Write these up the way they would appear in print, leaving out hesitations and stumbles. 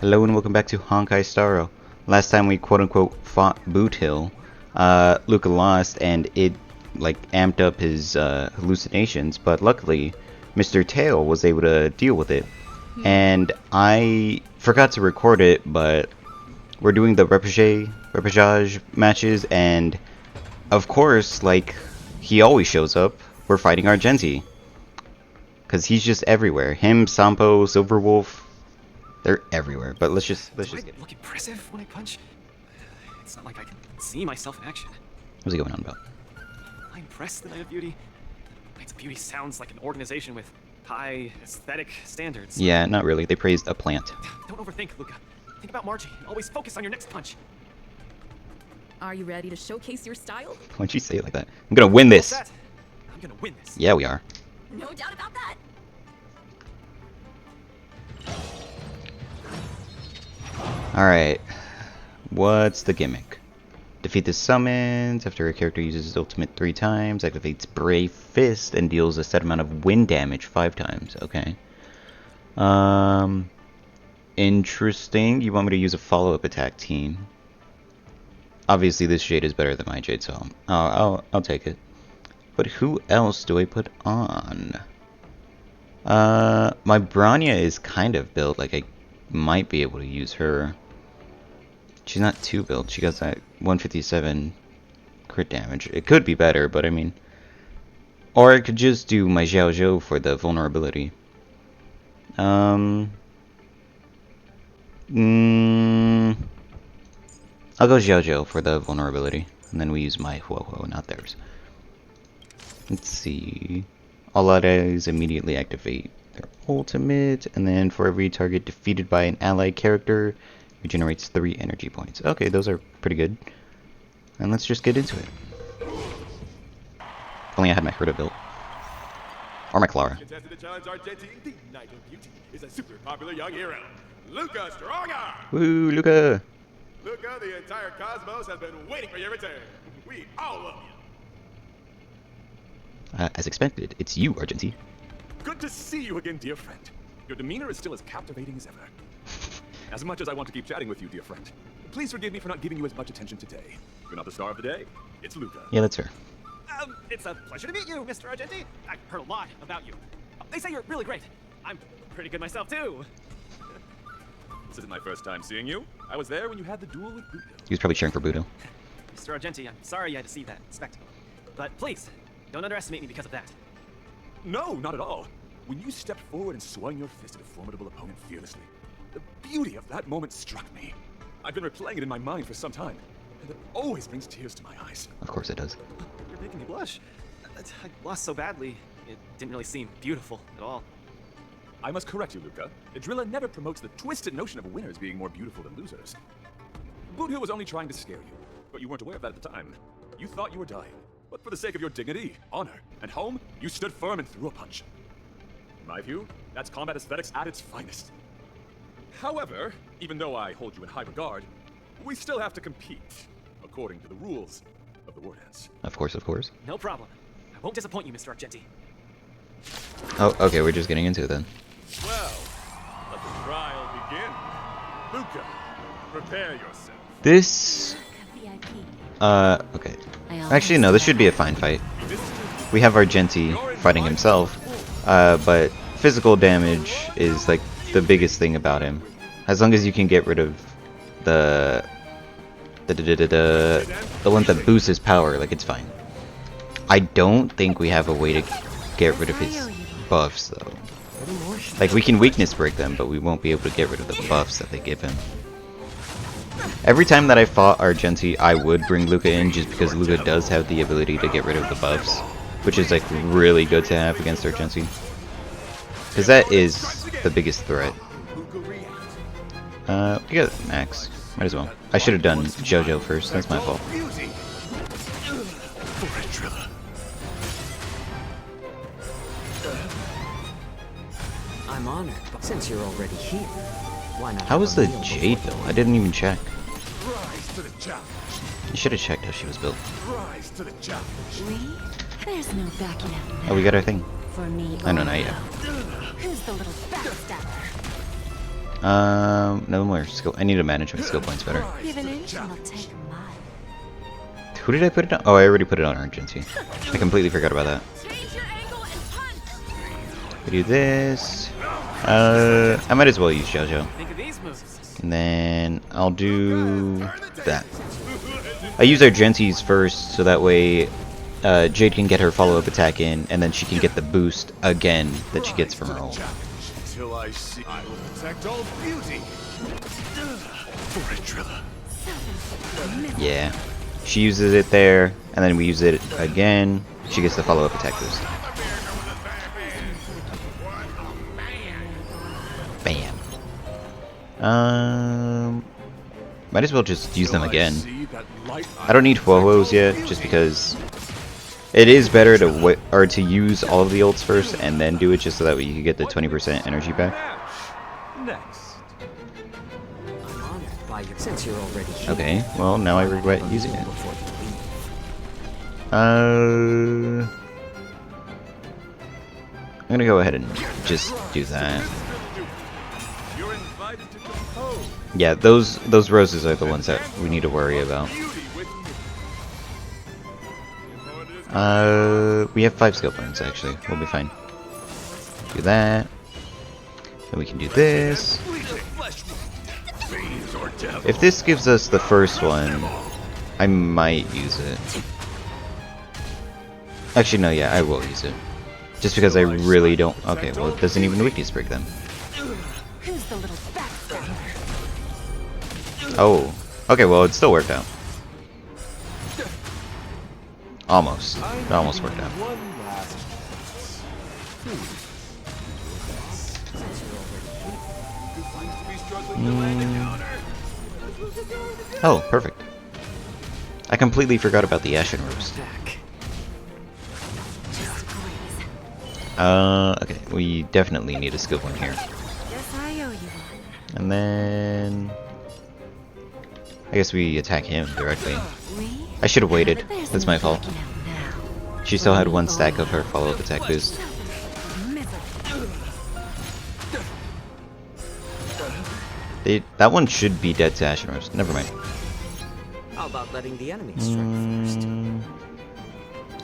Hello and welcome back to Honkai Starro. Last time we quote-unquote fought Boot Hill, Luka lost and it amped up his hallucinations, but luckily Mr. Tail was able to deal with it. And I forgot to record it, but we're doing the Repechage matches, and of course, like he always shows up, we're fighting Argenti. Cause he's just everywhere. Him, Sampo, Silverwolf, they're everywhere. But let's just Do I look impressive when I punch? It's not like I can see myself in action. What's he going on about? Am I impressed the Night of Beauty? The Knights of Beauty sounds like an organization with high aesthetic standards. Yeah, not really. They praised a plant. Don't overthink, Luka. Think about Margie and always focus on your next punch. Are you ready to showcase your style? Why'd you say it like that? I'm gonna win this. I'm gonna win this. Yeah, we are. No doubt about that. Alright. What's the gimmick? Defeat the summons after a character uses his ultimate 3 times, activates Brave Fist, and deals a set amount of wind damage 5 times. Okay. Interesting. You want me to use a follow-up attack team. Obviously this Jade is better than my Jade, so I'll take it. But who else do I put on? My Branya is kind of built, like I might be able to use her. She's not too built. She got that 157 crit damage. It could be better, but I mean... Or I could just do my Xiao Zhou for the vulnerability. I'll go Xiao Zhou for the vulnerability. And then we use my Huo, not theirs. Let's see. All allies immediately activate their ultimate, and then for every target defeated by an allied character, regenerates 3 energy points. Okay, those are pretty good. And let's just get into it. If only I had my Herta built. Or my Clara. Contested to challenge Argenti, the Knight of Beauty is a super popular young hero, Luka Stronger! Woo, Luka! Luka, the entire cosmos has been waiting for your return. We all love you. As expected, it's you, Argenti. Good to see you again, dear friend. Your demeanor is still as captivating as ever. As much as I want to keep chatting with you, dear friend, please forgive me for not giving you as much attention today. You're not the star of the day. It's Luka. Yeah, that's her. It's a pleasure to meet you, Mr. Argenti. I've heard a lot about you. They say you're really great. I'm pretty good myself, too. This isn't my first time seeing you. I was there when you had the duel with Budo. He was probably cheering for Budo. Mr. Argenti, I'm sorry you had to see that spectacle. But please, don't underestimate me because of that. No, not at all. When you stepped forward and swung your fist at a formidable opponent fearlessly, the beauty of that moment struck me. I've been replaying it in my mind for some time, and it always brings tears to my eyes. Of course it does. You're making me blush. I lost so badly, it didn't really seem beautiful at all. I must correct you, Luka. Idrilla never promotes the twisted notion of winners being more beautiful than losers. Budo was only trying to scare you, but you weren't aware of that at the time. You thought you were dying, but for the sake of your dignity, honor, and home, you stood firm and threw a punch. In my view, that's combat aesthetics at its finest. However, even though I hold you in high regard, we still have to compete, according to the rules of the Wardance. Of course, of course. No problem. I won't disappoint you, Mr. Argenti. Oh, okay, we're just getting into it then. Well, let the trial begin. Luka, prepare yourself. This... okay. Actually, no, this should be a fine fight. We have Argenti fighting himself, but physical damage is, like, the biggest thing about him. As long as you can get rid of the one that boosts his power, like, it's fine. I don't think we have a way to get rid of his buffs, though. Like, we can weakness break them, but we won't be able to get rid of the buffs that they give him. Every time that I fought Argenti, I would bring Luka in just because Luka does have the ability to get rid of the buffs, which is, like, really good to have against Argenti. Because that is the biggest threat. We got Max. Might as well. I should have done JoJo first, that's my fault. I'm honored, but since you're already here, why not? How was the Jade built? I didn't even check. Rise to the challenge. You should have checked how she was built. Rise to the challenge. We? There's no backing out now. Oh, we got our thing. For me. I know, not yet. Who's the little backstabber? No more skill. I need to manage my skill points better. Give an inch and I'll take a mile. Who did I put it on? Oh, I already put it on urgency. I completely forgot about that. Change your angle and punch. We do this. I might as well use JoJo. Think of these moves. And then I'll do that. I use urgencies first, so that way Jade can get her follow-up attack in, and then she can get the boost again that she gets from her ult. Until I see, I will protect all beauty. For it, Drilla. Yeah. She uses it there, and then we use it again. She gets the follow-up attack boost. Bam. Might as well just use them again. I don't need Fuohos yet, just because it is better to use all of the ults first and then do it, just so that way you can get the 20% energy back. Next. I'm honored by your since you're already here. Okay, well now I regret using it. Before you leave. I'm gonna go ahead and just do that. You're invited to compose. Yeah, those roses are the ones that we need to worry about. Beauty with me. We have 5 skill points actually. We'll be fine. Do that. Then we can do this. If this gives us the first one, I might use it. Actually, no, yeah, I will use it. Just because I really don't... Okay, well, it doesn't even weakness break them. Who's the little backstabber? Oh. Okay, well, it still worked out. Almost. It almost worked out. One last chance. Oh, perfect. I completely forgot about the Ashen Roast. Back. Just a breeze. Okay, we definitely need a skill point here. Guess I owe you one. And then... I guess we attack him directly. We? I should have waited. There's That's no my fault. backing out now. She still had 1 stack of her follow-up attack boost. That one should be dead to Ashen Roast. Never mind. How about letting the enemy strike first?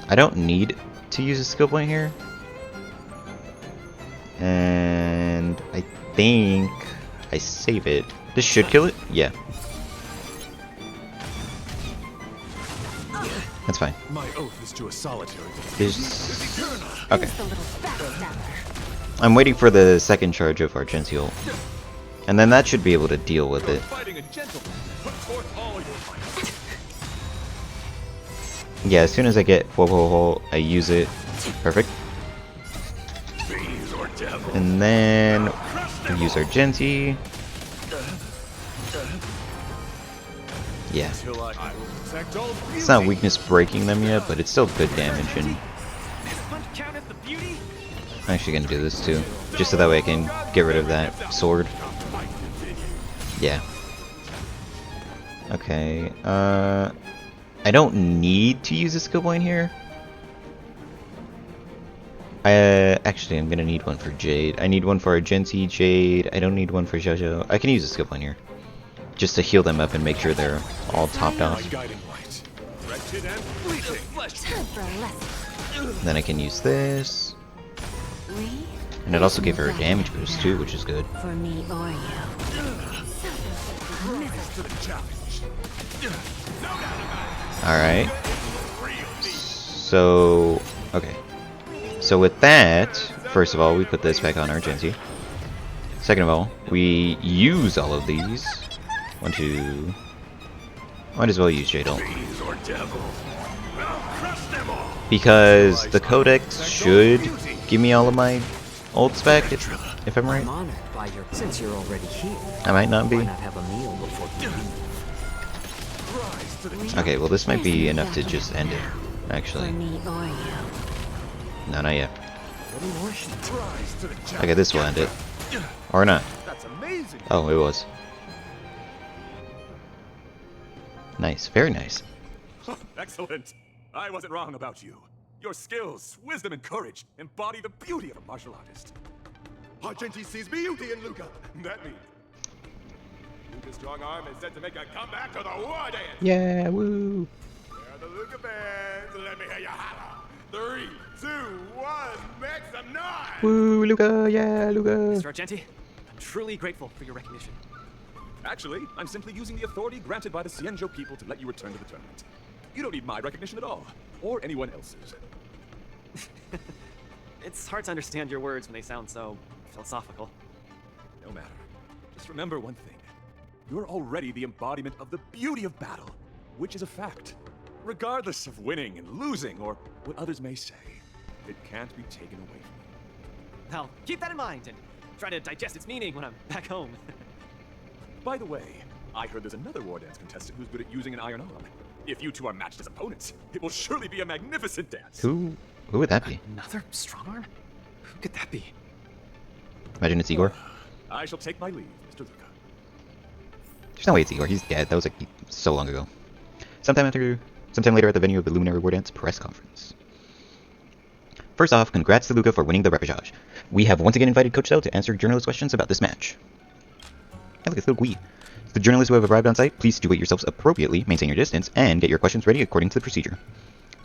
I don't need to use a skill point here. And I think I save it. This should kill it? Yeah. That's fine. My oath is to a solitary. This... Okay. Who's the little backstabber? I'm waiting for the second charge of our Gential. And then that should be able to deal with it. Fighting a gentleman. Put forth all your might. Yeah, as soon as I get Fuoho, I use it. Perfect. Fiends or devil. And then we use our Genti. Yeah. Until I will protect all beauty. It's not weakness breaking them yet, but it's still good damage, and This punch count as the beauty? I'm actually gonna do this too. Just so that way I can get rid of that sword. Yeah. Okay, I don't need to use a skill point here. Actually, I'm gonna need one for Jade. I need one for Argenti, Jade. I don't need one for JoJo. I can use a skill point here. Just to heal them up and make sure they're all topped off. Guiding light. Wretched and fleeting. Time for a lesson. Then I can use this. We? And it also gave her a damage boost too, which is good. For me or you. To the challenge. Alright. So, okay. So with that, first of all, we put this back on our Genji. Second of all, we use all of these. 1, 2... Might as well use Jade ult. Fiends or devil. Crush them all. Because the Codex should give me all of my ults back, if I'm right. I'm honored by your since you're already here. I might not Why be. not have a meal before you leave? Rise to the Okay, well this might be enough to just end it, For actually. me or you. No, not yet. A little more heat. rise to the challenge. Okay, this will end it. Or not. That's amazing. Oh, it was. Nice, very nice. Excellent. I wasn't wrong about you. Your skills, wisdom, and courage embody the beauty of a martial artist. Argenti sees beauty in Luka. That means Luka's strong arm is set to make a comeback to the war dance. Yeah, woo. There are the Luka fans. Let me hear you holler. 3, 2, 1, make some noise. Woo, Luka, yeah, Luka. Mr. Argenti, I'm truly grateful for your recognition. Actually, I'm simply using the authority granted by the Cienjo people to let you return to the tournament. You don't need my recognition at all, or anyone else's. It's hard to understand your words when they sound so philosophical. No matter. Just remember one thing. You're already the embodiment of the beauty of battle, which is a fact. Regardless of winning and losing, or what others may say, it can't be taken away from you. I'll keep that in mind and try to digest its meaning when I'm back home. By the way, I heard there's another war dance contestant who's good at using an iron arm. If you two are matched as opponents, it will surely be a magnificent dance. Who would that be? Another strong arm? Who could that be? Imagine it's Igor. I shall take my leave, Mr. Luka. There's no way it's Igor. He's dead. That was like so long ago. Sometime later at the venue of the Lumanary Wardance press conference. First off, congrats to Luka for winning the Repechage. We have once again invited Coach Cell to answer journalist questions about this match. Hey, look, it's little Gui. To the journalists who have arrived on site, please situate yourselves appropriately, maintain your distance, and get your questions ready according to the procedure.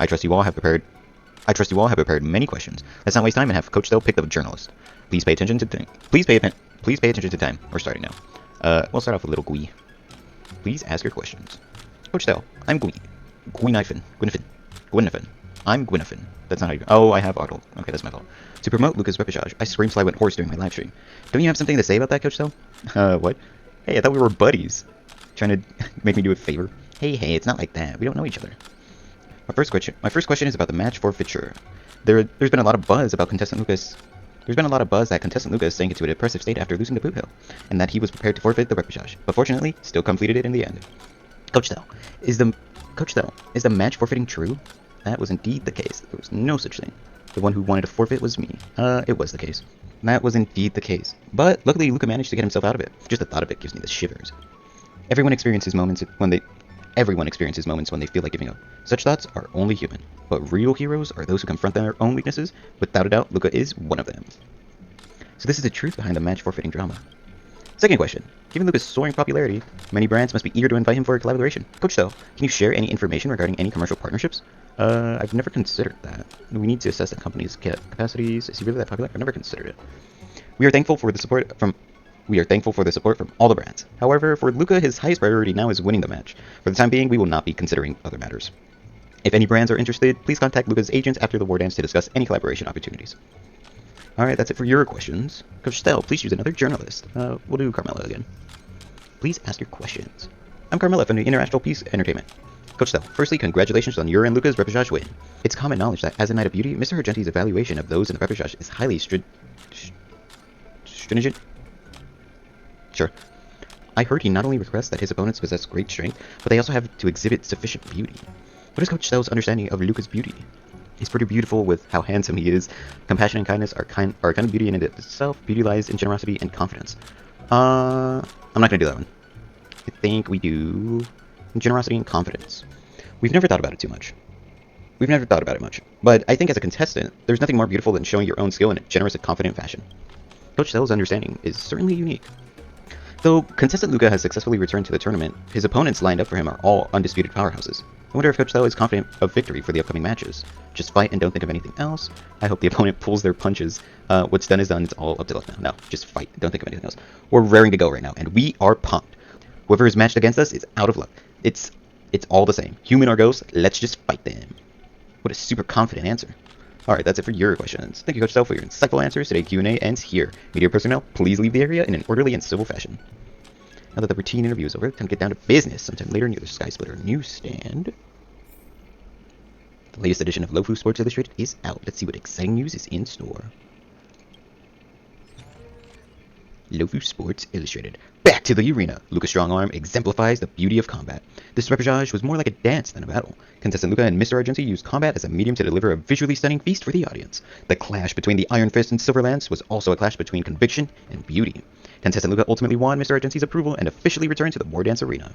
I trust you all have prepared many questions. Let's not waste time and have Coach Cell pick the journalist. Please pay attention to time. Please pay attention to time. We're starting now. We'll start off with little Gui. Please ask your questions. Coach Cell, I'm Gui. Gwynfin. I'm Gwynfin. That's not how you... Oh, I have auto. Okay, that's my fault. To promote Luka's Repechage, I screamed till I went hoarse during my live stream. Don't you have something to say about that, Coach Cell? What? Hey, I thought we were buddies. Trying to make me do a favor? Hey, it's not like that. We don't know each other. My first question is about the match forfeiture. There's been a lot of buzz about contestant Lucas. There's been a lot of buzz that contestant Lucas sank into a depressive state after losing to Boot Hill, and that he was prepared to forfeit the Repechage, but fortunately, still completed it in the end. Coach Cell, is the match forfeiting true? That was indeed the case. There was no such thing. The one who wanted to forfeit was me. It was the case. That was indeed the case. But luckily, Luka managed to get himself out of it. Just the thought of it gives me the shivers. Everyone experiences moments when they feel like giving up. Such thoughts are only human. But real heroes are those who confront their own weaknesses. Without a doubt, Luka is one of them. So this is the truth behind the match forfeiting drama. Second question. Given Luka's soaring popularity, many brands must be eager to invite him for a collaboration. Coach Cell, can you share any information regarding any commercial partnerships? I've never considered that. We need to assess the company's capacities. Is he really that popular? I've never considered it. We are thankful for the support from all the brands. However, for Luka, his highest priority now is winning the match. For the time being, we will not be considering other matters. If any brands are interested, please contact Luka's agents after the War Dance to discuss any collaboration opportunities. Alright, that's it for your questions. Coach Stell, please choose another journalist. We'll do Carmela again. Please ask your questions. I'm Carmela from the International Peace Entertainment. Coach Stell, firstly, congratulations on your and Luka's Repechage win. It's common knowledge that as a Knight of Beauty, Mr. Argenti's evaluation of those in the Repechage is highly stringent. Sure. I heard he not only requests that his opponents possess great strength, but they also have to exhibit sufficient beauty. What is Coach Stell's understanding of Luka's beauty? He's pretty beautiful with how handsome he is. Compassion and kindness are kind of beauty in itself. Beauty lies in generosity and confidence. I'm not gonna do that one. I think we do generosity and confidence. We've never thought about it too much. But I think as a contestant, there's nothing more beautiful than showing your own skill in a generous and confident fashion. Coach Stell's understanding is certainly unique. Though contestant Luka has successfully returned to the tournament, his opponents lined up for him are all undisputed powerhouses. I wonder if Coach Stell is confident of victory for the upcoming matches. Just fight and don't think of anything else. I hope the opponent pulls their punches. What's done is done. It's all up to luck now. No, just fight. Don't think of anything else. We're raring to go right now, and we are pumped. Whoever is matched against us is out of luck. It's all the same. Human or ghost, let's just fight them. What a super confident answer. Alright, that's it for your questions. Thank you, Coach Stell, for your insightful answers. Today Q&A ends here. Media personnel, please leave the area in an orderly and civil fashion. Now that the routine interview is over, time to get down to business sometime later near the Sky Splitter newsstand. The latest edition of Lofu Sports Illustrated is out. Let's see what exciting news is in store. Lofu Sports Illustrated. Back to the arena. Luka's strong arm exemplifies the beauty of combat. This repechage was more like a dance than a battle. Contestant Luka and Mr. Argenti used combat as a medium to deliver a visually stunning feast for the audience. The clash between the Iron Fist and Silver Lance was also a clash between conviction and beauty. Contestant Luka ultimately won Mr. Argenti's approval and officially returned to the War Dance arena.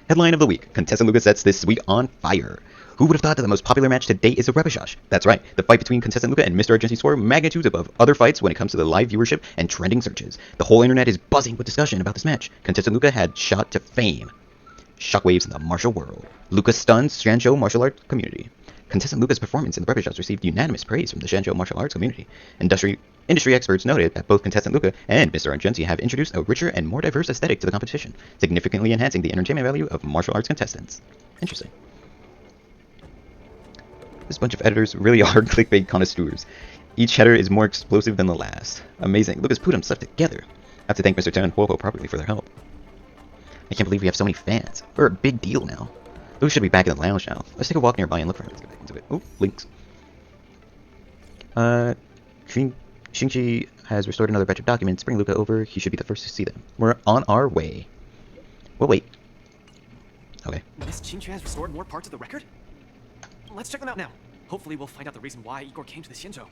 Headline of the week. Contestant Luka sets this week on fire. Who would have thought that the most popular match to date is a Repechage? That's right, the fight between contestant Luka and Mr. Argenti soar magnitudes above other fights when it comes to the live viewership and trending searches. The whole internet is buzzing with discussion about this match. Contestant Luka had shot to fame. Shockwaves in the martial world. Luka stuns Shanzhou martial arts community. Contestant Luka's performance in the Repechage received unanimous praise from the Shanzhou martial arts community. Industry experts noted that both contestant Luka and Mr. Argenti have introduced a richer and more diverse aesthetic to the competition, significantly enhancing the entertainment value of martial arts contestants. Interesting. This bunch of editors really are clickbait connoisseurs. Each header is more explosive than the last. Amazing. Luka's put himself together. I have to thank Mr. Ten and Huoho properly for their help. I can't believe we have so many fans. We're a big deal now. Luka should be back in the lounge now. Let's take a walk nearby and look for him. Let's get back into it. Oh, links. Xingqi has restored another batch of documents. Bring Luka over. He should be the first to see them. We're on our way. We'll wait. Okay. Miss Qingqi has restored more parts of the record? Let's check them out now. Hopefully we'll find out the reason why Igor came to the Shinjo.